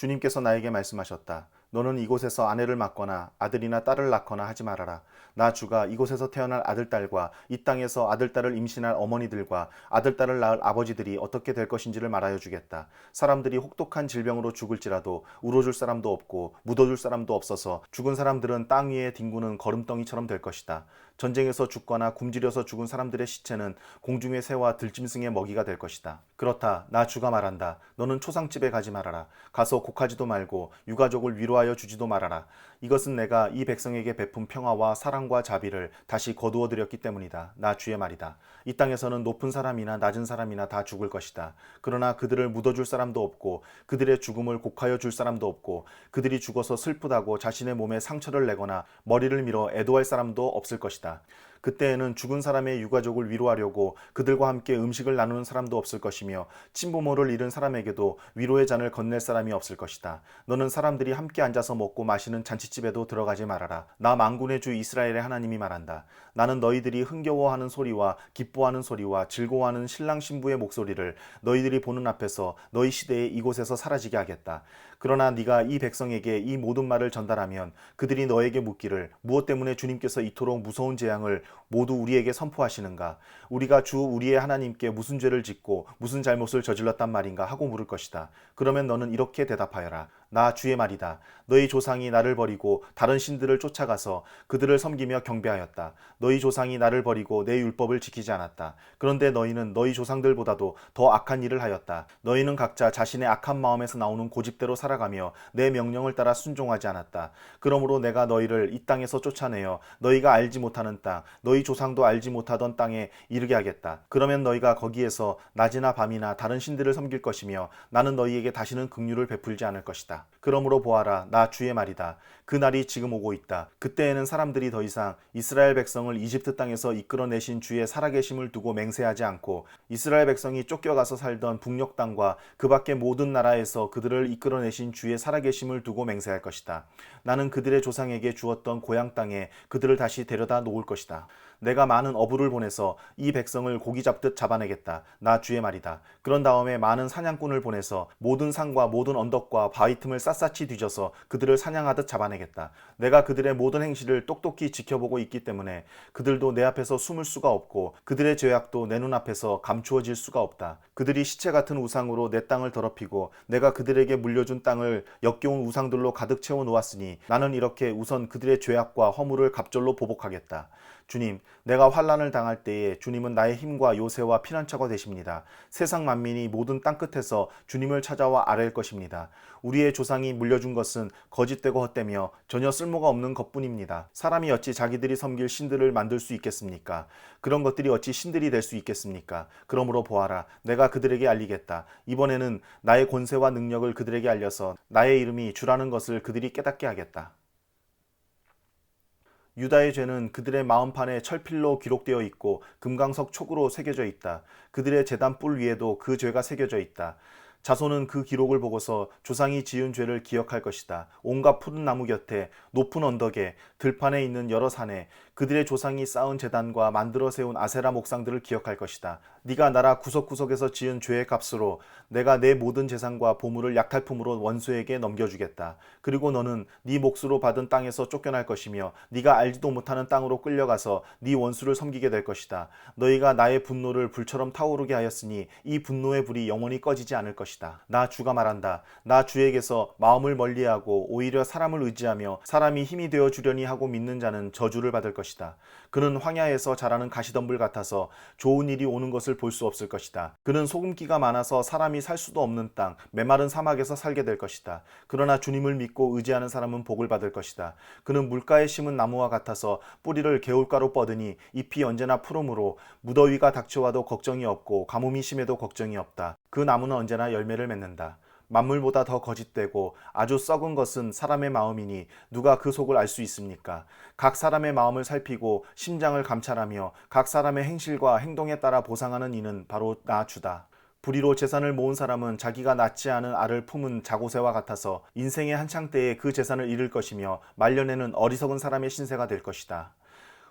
주님께서 나에게 말씀하셨다. 너는 이곳에서 아내를 맡거나 아들이나 딸을 낳거나 하지 말아라. 나 주가 이곳에서 태어날 아들딸과 이 땅에서 아들딸을 임신할 어머니들과 아들딸을 낳을 아버지들이 어떻게 될 것인지를 말하여 주겠다. 사람들이 혹독한 질병으로 죽을지라도 울어줄 사람도 없고 묻어줄 사람도 없어서 죽은 사람들은 땅 위에 뒹구는 거름덩이처럼 될 것이다. 전쟁에서 죽거나 굶주려서 죽은 사람들의 시체는 공중의 새와 들짐승의 먹이가 될 것이다. 그렇다. 나 주가 말한다. 너는 초상집에 가지 말아라. 가서 곡하지도 말고 유가족을 위로하여 주지도 말아라. 이것은 내가 이 백성에게 베푼 평화와 사랑과 자비를 다시 거두어 드렸기 때문이다. 나 주의 말이다. 이 땅에서는 높은 사람이나 낮은 사람이나 다 죽을 것이다. 그러나 그들을 묻어줄 사람도 없고 그들의 죽음을 곡하여 줄 사람도 없고 그들이 죽어서 슬프다고 자신의 몸에 상처를 내거나 머리를 밀어 애도할 사람도 없을 것이다. 그때에는 죽은 사람의 유가족을 위로하려고 그들과 함께 음식을 나누는 사람도 없을 것이며 친부모를 잃은 사람에게도 위로의 잔을 건넬 사람이 없을 것이다. 너는 사람들이 함께 앉아서 먹고 마시는 잔치집에도 들어가지 말아라. 나 만군의 주 이스라엘의 하나님이 말한다. 나는 너희들이 흥겨워하는 소리와 기뻐하는 소리와 즐거워하는 신랑 신부의 목소리를 너희들이 보는 앞에서 너희 시대에 이곳에서 사라지게 하겠다. 그러나 네가 이 백성에게 이 모든 말을 전달하면 그들이 너에게 묻기를 무엇 때문에 주님께서 이토록 무서운 재앙을 모두 우리에게 선포하시는가? 우리가 주 우리의 하나님께 무슨 죄를 짓고 무슨 잘못을 저질렀단 말인가 하고 물을 것이다. 그러면 너는 이렇게 대답하여라. 나 주의 말이다. 너희 조상이 나를 버리고 다른 신들을 쫓아가서 그들을 섬기며 경배하였다. 너희 조상이 나를 버리고 내 율법을 지키지 않았다. 그런데 너희는 너희 조상들보다도 더 악한 일을 하였다. 너희는 각자 자신의 악한 마음에서 나오는 고집대로 살아가며 내 명령을 따라 순종하지 않았다. 그러므로 내가 너희를 이 땅에서 쫓아내어 너희가 알지 못하는 땅, 너희 조상도 알지 못하던 땅에 이르게 하겠다. 그러면 너희가 거기에서 낮이나 밤이나 다른 신들을 섬길 것이며 나는 너희에게 다시는 긍휼을 베풀지 않을 것이다. 그러므로 보아라. 나 주의 말이다. 그 날이 지금 오고 있다. 그때에는 사람들이 더 이상 이스라엘 백성을 이집트 땅에서 이끌어내신 주의 살아계심을 두고 맹세하지 않고 이스라엘 백성이 쫓겨가서 살던 북녘 땅과 그 밖의 모든 나라에서 그들을 이끌어내신 주의 살아계심을 두고 맹세할 것이다. 나는 그들의 조상에게 주었던 고향 땅에 그들을 다시 데려다 놓을 것이다. 내가 많은 어부를 보내서 이 백성을 고기 잡듯 잡아내겠다. 나 주의 말이다. 그런 다음에 많은 사냥꾼을 보내서 모든 산과 모든 언덕과 바위 틈을 샅샅이 뒤져서 그들을 사냥하듯 잡아내겠다. 내가 그들의 모든 행실을 똑똑히 지켜보고 있기 때문에 그들도 내 앞에서 숨을 수가 없고 그들의 죄악도 내 눈앞에서 감추어질 수가 없다. 그들이 시체 같은 우상으로 내 땅을 더럽히고 내가 그들에게 물려준 땅을 역겨운 우상들로 가득 채워 놓았으니 나는 이렇게 우선 그들의 죄악과 허물을 갑절로 보복하겠다. 주님, 내가 환난을 당할 때에 주님은 나의 힘과 요새와 피난처가 되십니다. 세상 만민이 모든 땅끝에서 주님을 찾아와 아뢰일 것입니다. 우리의 조상이 물려준 것은 거짓되고 헛되며 전혀 쓸모가 없는 것뿐입니다. 사람이 어찌 자기들이 섬길 신들을 만들 수 있겠습니까? 그런 것들이 어찌 신들이 될 수 있겠습니까? 그러므로 보아라. 내가 그들에게 알리겠다. 이번에는 나의 권세와 능력을 그들에게 알려서 나의 이름이 주라는 것을 그들이 깨닫게 하겠다. 유다의 죄는 그들의 마음판에 철필로 기록되어 있고 금강석 촉으로 새겨져 있다. 그들의 제단 뿔 위에도 그 죄가 새겨져 있다. 자손은 그 기록을 보고서 조상이 지은 죄를 기억할 것이다. 온갖 푸른 나무 곁에 높은 언덕에 들판에 있는 여러 산에 그들의 조상이 쌓은 제단과 만들어 세운 아세라 목상들을 기억할 것이다. 네가 나라 구석구석에서 지은 죄의 값으로 내가 내 모든 재산과 보물을 약탈품으로 원수에게 넘겨주겠다. 그리고 너는 네 몫으로 받은 땅에서 쫓겨날 것이며 네가 알지도 못하는 땅으로 끌려가서 네 원수를 섬기게 될 것이다. 너희가 나의 분노를 불처럼 타오르게 하였으니 이 분노의 불이 영원히 꺼지지 않을 것이다. 나 주가 말한다. 나 주에게서 마음을 멀리하고 오히려 사람을 의지하며 사람이 힘이 되어 주려니 하고 믿는 자는 저주를 받을 것이다. 그는 황야에서 자라는 가시덤불 같아서 좋은 일이 오는 것을 볼 수 없을 것이다. 그는 소금기가 많아서 사람이 살 수도 없는 땅, 메마른 사막에서 살게 될 것이다. 그러나 주님을 믿고 의지하는 사람은 복을 받을 것이다. 그는 물가에 심은 나무와 같아서 뿌리를 개울가로 뻗으니 잎이 언제나 푸르므로 무더위가 닥쳐와도 걱정이 없고 가뭄이 심해도 걱정이 없다. 그 나무는 언제나 열매를 맺는다. 만물보다 더 거짓되고 아주 썩은 것은 사람의 마음이니 누가 그 속을 알 수 있습니까? 각 사람의 마음을 살피고 심장을 감찰하며 각 사람의 행실과 행동에 따라 보상하는 이는 바로 나 주다. 불의로 재산을 모은 사람은 자기가 낳지 않은 알을 품은 자고새와 같아서 인생의 한창 때에 그 재산을 잃을 것이며 말년에는 어리석은 사람의 신세가 될 것이다.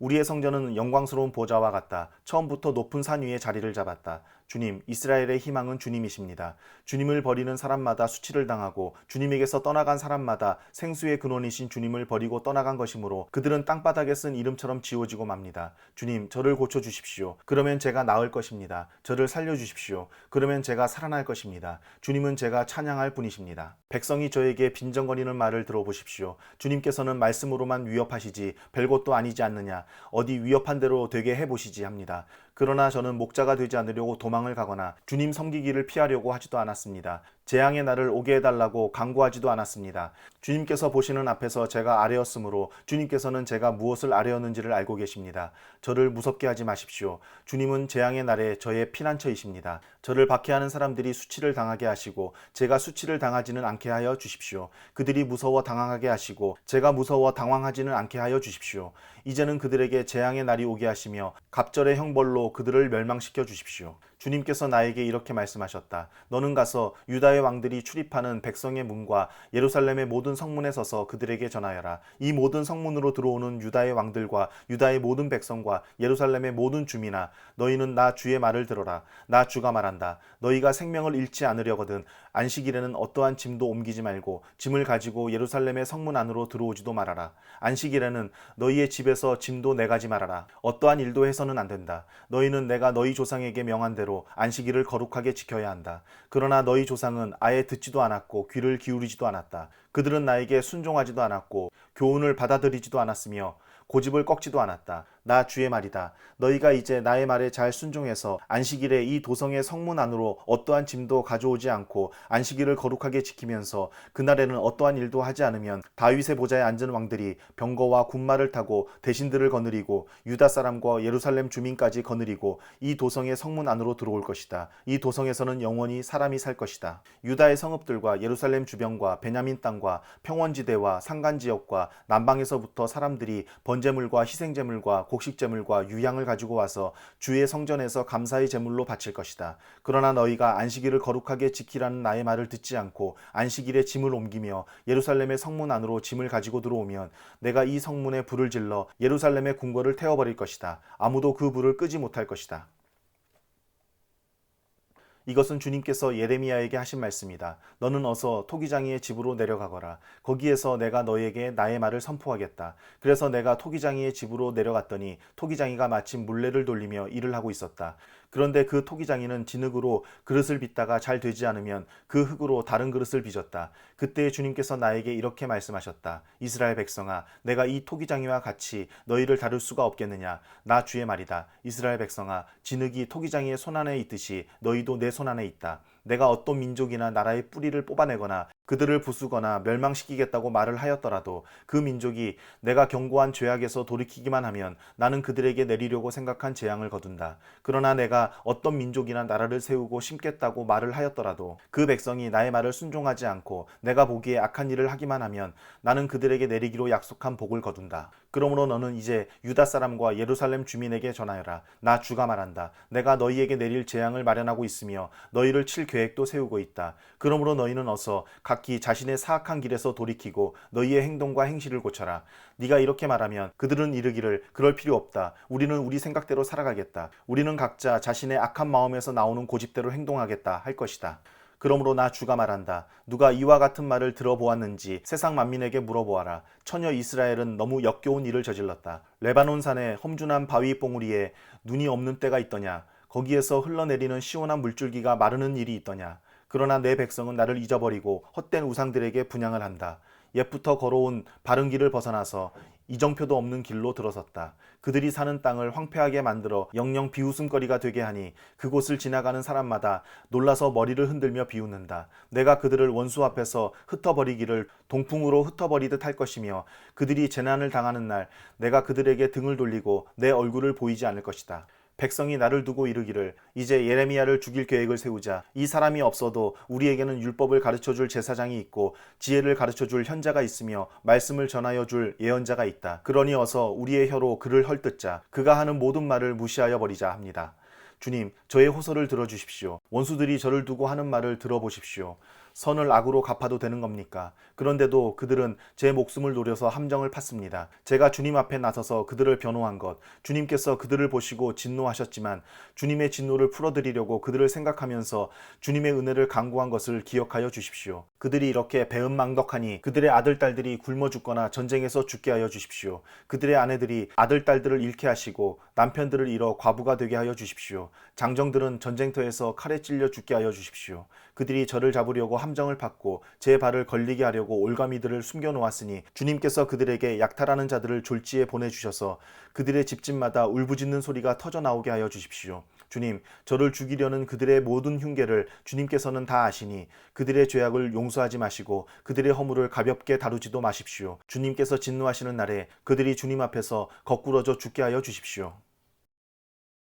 우리의 성전은 영광스러운 보좌와 같다. 처음부터 높은 산 위에 자리를 잡았다. 주님, 이스라엘의 희망은 주님이십니다. 주님을 버리는 사람마다 수치를 당하고 주님에게서 떠나간 사람마다 생수의 근원이신 주님을 버리고 떠나간 것이므로 그들은 땅바닥에 쓴 이름처럼 지워지고 맙니다. 주님, 저를 고쳐주십시오. 그러면 제가 나을 것입니다. 저를 살려주십시오. 그러면 제가 살아날 것입니다. 주님은 제가 찬양할 분이십니다. 백성이 저에게 빈정거리는 말을 들어보십시오. 주님께서는 말씀으로만 위협하시지 별것도 아니지 않느냐. 어디 위협한 대로 되게 해보시지 합니다. 그러나 저는 목자가 되지 않으려고 도망을 가거나 주님 섬기기를 피하려고 하지도 않았습니다. 재앙의 날을 오게 해달라고 간구하지도 않았습니다. 주님께서 보시는 앞에서 제가 아뢰었으므로 주님께서는 제가 무엇을 아뢰었는지를 알고 계십니다. 저를 무섭게 하지 마십시오. 주님은 재앙의 날에 저의 피난처이십니다. 저를 박해하는 사람들이 수치를 당하게 하시고 제가 수치를 당하지는 않게 하여 주십시오. 그들이 무서워 당황하게 하시고 제가 무서워 당황하지는 않게 하여 주십시오. 이제는 그들에게 재앙의 날이 오게 하시며 갑절의 형벌로 그들을 멸망시켜 주십시오. 주님께서 나에게 이렇게 말씀하셨다. 너는 가서 유다의 왕들이 출입하는 백성의 문과 예루살렘의 모든 성문에 서서 그들에게 전하여라. 이 모든 성문으로 들어오는 유다의 왕들과 유다의 모든 백성과 예루살렘의 모든 주민아, 너희는 나 주의 말을 들어라. 나 주가 말한다. 너희가 생명을 잃지 않으려거든 안식일에는 어떠한 짐도 옮기지 말고 짐을 가지고 예루살렘의 성문 안으로 들어오지도 말아라. 안식일에는 너희의 집에서 짐도 내가지 말아라. 어떠한 일도 해서는 안 된다. 너희는 내가 너희 조상에게 명한 대로 안식일을 거룩하게 지켜야 한다. 그러나 너희 조상은 아예 듣지도 않았고 귀를 기울이지도 않았다. 그들은 나에게 순종하지도 않았고 교훈을 받아들이지도 않았으며 고집을 꺾지도 않았다. 나 주의 말이다. 너희가 이제 나의 말에 잘 순종해서 안식일에 이 도성의 성문 안으로 어떠한 짐도 가져오지 않고 안식일을 거룩하게 지키면서 그날에는 어떠한 일도 하지 않으면 다윗의 보좌에 앉은 왕들이 병거와 군마를 타고 대신들을 거느리고 유다 사람과 예루살렘 주민까지 거느리고 이 도성의 성문 안으로 들어올 것이다. 이 도성에서는 영원히 사람이 살 것이다. 유다의 성읍들과 예루살렘 주변과 베냐민 땅과 평원지대와 산간지역과 남방에서부터 사람들이 번제물과 희생제물과 곡식제물과 유향을 가지고 와서 주의 성전에서 감사의 제물로 바칠 것이다. 그러나 너희가 안식일을 거룩하게 지키라는 나의 말을 듣지 않고 안식일에 짐을 옮기며 예루살렘의 성문 안으로 짐을 가지고 들어오면 내가 이 성문에 불을 질러 예루살렘의 궁궐을 태워버릴 것이다. 아무도 그 불을 끄지 못할 것이다. 이것은 주님께서 예레미야에게 하신 말씀이다. 너는 어서 토기장이의 집으로 내려가거라. 거기에서 내가 너에게 나의 말을 선포하겠다. 그래서 내가 토기장이의 집으로 내려갔더니 토기장이가 마침 물레를 돌리며 일을 하고 있었다. 그런데 그 토기장이는 진흙으로 그릇을 빚다가 잘 되지 않으면 그 흙으로 다른 그릇을 빚었다. 그때 주님께서 나에게 이렇게 말씀하셨다. 이스라엘 백성아, 내가 이 토기장이와 같이 너희를 다룰 수가 없겠느냐. 나 주의 말이다. 이스라엘 백성아, 진흙이 토기장이의 손안에 있듯이 너희도 내 손안에 있다. 내가 어떤 민족이나 나라의 뿌리를 뽑아내거나 그들을 부수거나 멸망시키겠다고 말을 하였더라도 그 민족이 내가 경고한 죄악에서 돌이키기만 하면 나는 그들에게 내리려고 생각한 재앙을 거둔다. 그러나 내가 어떤 민족이나 나라를 세우고 심겠다고 말을 하였더라도 그 백성이 나의 말을 순종하지 않고 내가 보기에 악한 일을 하기만 하면 나는 그들에게 내리기로 약속한 복을 거둔다. 그러므로 너는 이제 유다 사람과 예루살렘 주민에게 전하여라. 나 주가 말한다. 내가 너희에게 내릴 재앙을 마련하고 있으며 너희를 칠 계획도 세우고 있다. 그러므로 너희는 어서 각기 자신의 사악한 길에서 돌이키고 너희의 행동과 행실을 고쳐라. 네가 이렇게 말하면 그들은 이르기를 그럴 필요 없다. 우리는 우리 생각대로 살아가겠다. 우리는 각자 자신의 악한 마음에서 나오는 고집대로 행동하겠다 할 것이다. 그러므로 나 주가 말한다. 누가 이와 같은 말을 들어보았는지 세상 만민에게 물어보아라. 처녀 이스라엘은 너무 역겨운 일을 저질렀다. 레바논 산의 험준한 바위 봉우리에 눈이 없는 때가 있더냐. 거기에서 흘러내리는 시원한 물줄기가 마르는 일이 있더냐. 그러나 내 백성은 나를 잊어버리고 헛된 우상들에게 분향을 한다. 옛부터 걸어온 바른 길을 벗어나서 이정표도 없는 길로 들어섰다. 그들이 사는 땅을 황폐하게 만들어 영영 비웃음거리가 되게 하니 그곳을 지나가는 사람마다 놀라서 머리를 흔들며 비웃는다. 내가 그들을 원수 앞에서 흩어버리기를 동풍으로 흩어버리듯 할 것이며 그들이 재난을 당하는 날 내가 그들에게 등을 돌리고 내 얼굴을 보이지 않을 것이다. 백성이 나를 두고 이르기를 이제 예레미야를 죽일 계획을 세우자. 이 사람이 없어도 우리에게는 율법을 가르쳐줄 제사장이 있고 지혜를 가르쳐줄 현자가 있으며 말씀을 전하여 줄 예언자가 있다. 그러니 어서 우리의 혀로 그를 헐뜯자. 그가 하는 모든 말을 무시하여 버리자 합니다. 주님, 저의 호소를 들어주십시오. 원수들이 저를 두고 하는 말을 들어보십시오. 선을 악으로 갚아도 되는 겁니까? 그런데도 그들은 제 목숨을 노려서 함정을 팠습니다. 제가 주님 앞에 나서서 그들을 변호한 것, 주님께서 그들을 보시고 진노하셨지만 주님의 진노를 풀어드리려고 그들을 생각하면서 주님의 은혜를 간구한 것을 기억하여 주십시오. 그들이 이렇게 배은망덕하니 그들의 아들, 딸들이 굶어 죽거나 전쟁에서 죽게 하여 주십시오. 그들의 아내들이 아들, 딸들을 잃게 하시고 남편들을 잃어 과부가 되게 하여 주십시오. 장정들은 전쟁터에서 칼에 찔려 죽게 하여 주십시오. 그들이 저를 잡으려고 함정을 팠고 제 발을 걸리게 하려고 올가미들을 숨겨놓았으니 주님께서 그들에게 약탈하는 자들을 졸지에 보내주셔서 그들의 집집마다 울부짖는 소리가 터져나오게 하여 주십시오. 주님, 저를 죽이려는 그들의 모든 흉계를 주님께서는 다 아시니 그들의 죄악을 용서하지 마시고 그들의 허물을 가볍게 다루지도 마십시오. 주님께서 진노하시는 날에 그들이 주님 앞에서 거꾸러져 죽게 하여 주십시오.